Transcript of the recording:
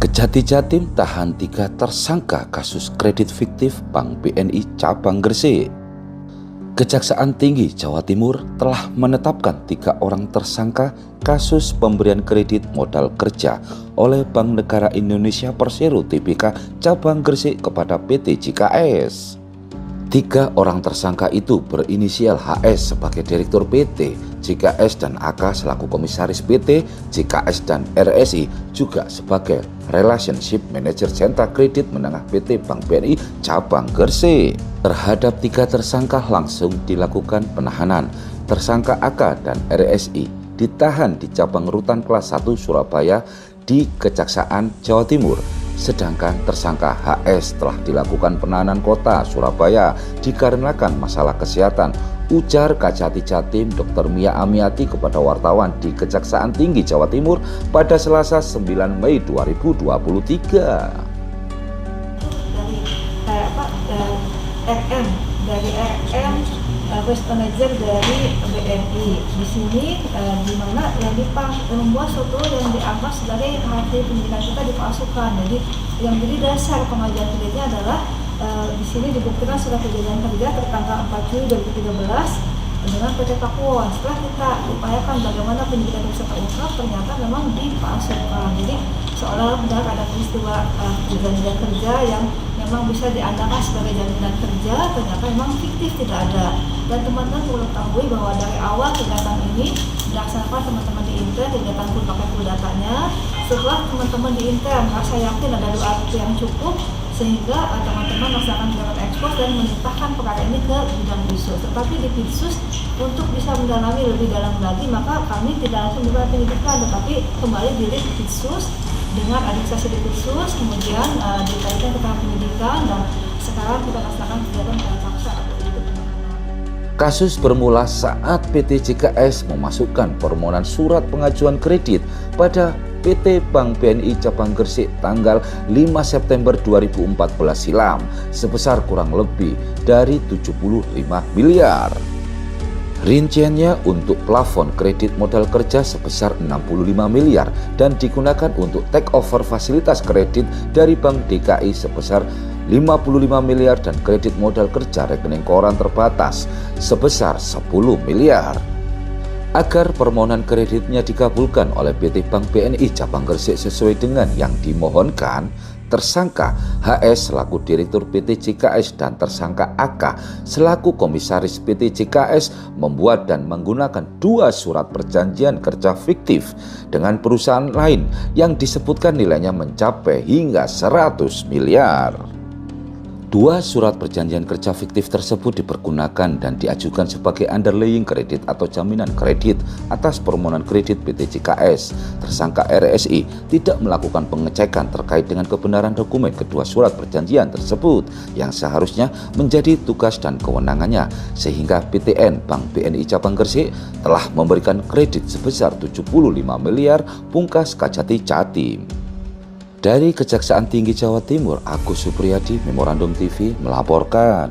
Kejati Jatim tahan 3 tersangka kasus kredit fiktif Bank BNI Cabang Gresik. Kejaksaan Tinggi Jawa Timur telah menetapkan 3 orang tersangka kasus pemberian kredit modal kerja oleh Bank Negara Indonesia Persero Tbk Cabang Gresik kepada PT JKS. 3 orang tersangka itu berinisial HS sebagai Direktur PT JKS dan AK selaku Komisaris PT JKS dan RSI juga sebagai Relationship Manager Sentra Kredit Menengah PT Bank BNI Cabang Gresik. Terhadap 3 tersangka langsung dilakukan penahanan. Tersangka AK dan RSI ditahan di Cabang Rutan Kelas 1 Surabaya di Kejaksaan Jawa Timur. Sedangkan tersangka HS telah dilakukan penahanan kota Surabaya dikarenakan masalah kesehatan, ujar Kejati Jatim Dr. Mia Amiati kepada wartawan di Kejaksaan Tinggi Jawa Timur pada Selasa 9 Mei 2023. Dari RM Risk Manager dari BNI di sini, di mana yang membuat suatu yang dianggap sebagai hasil penyidikan kita dipalsukan. Jadi yang jadi dasar pengajuan kreditnya adalah di sini dibuktikan surat perjanjian kerja tertanggal 4 Juli 2013 dengan PT Pakuwon. Setelah kita upayakan bagaimana penyidikan bisa terungkap, ternyata memang dipalsukan. Jadi seolah benar ada peristiwa perjanjian kerja yang memang bisa diandalkan sebagai jaminan kerja, ternyata memang fiktif, tidak ada. Dan teman-teman perlu ketahui bahwa dari awal kegiatan ini dilaksanakan teman-teman di Intel, kegiatan full pakai full datanya. Setelah teman-teman di Intel merasa yakin ada 2 alat bukti yang cukup, sehingga teman-teman melaksanakan kegiatan ekspos dan melimpahkan perkara ini ke bidang Bitsus. Tetapi di Bitsus untuk bisa mendalami lebih dalam lagi, maka kami tidak langsung melakukan penyidikan, tetapi kembali di Bitsus dengan administrasi di Bitsus, kemudian dikaitkan ke tahap penyidikan, dan sekarang kita laksanakan kegiatan paksa atau itu. Kasus bermula saat PT JKS memasukkan permohonan surat pengajuan kredit pada PT Bank BNI Cabang Gresik tanggal 5 September 2014 silam sebesar kurang lebih dari 75 miliar. Rinciannya untuk plafon kredit modal kerja sebesar 65 miliar dan digunakan untuk take over fasilitas kredit dari Bank DKI sebesar 55 miliar dan kredit modal kerja rekening koran terbatas sebesar 10 miliar. Agar permohonan kreditnya dikabulkan oleh PT Bank BNI Cabang Gresik sesuai dengan yang dimohonkan, tersangka HS selaku Direktur PT JKS dan tersangka AK selaku Komisaris PT JKS membuat dan menggunakan 2 surat perjanjian kerja fiktif dengan perusahaan lain yang disebutkan nilainya mencapai hingga 100 miliar. 2 surat perjanjian kerja fiktif tersebut dipergunakan dan diajukan sebagai underlying kredit atau jaminan kredit atas permohonan kredit PT JKS. Tersangka RSI tidak melakukan pengecekan terkait dengan kebenaran dokumen kedua surat perjanjian tersebut yang seharusnya menjadi tugas dan kewenangannya, sehingga PTN Bank BNI Cabang Gresik telah memberikan kredit sebesar 75 miliar, pungkas Kejati Jatim. Dari Kejaksaan Tinggi Jawa Timur, Agus Supriyadi, Memorandum TV melaporkan.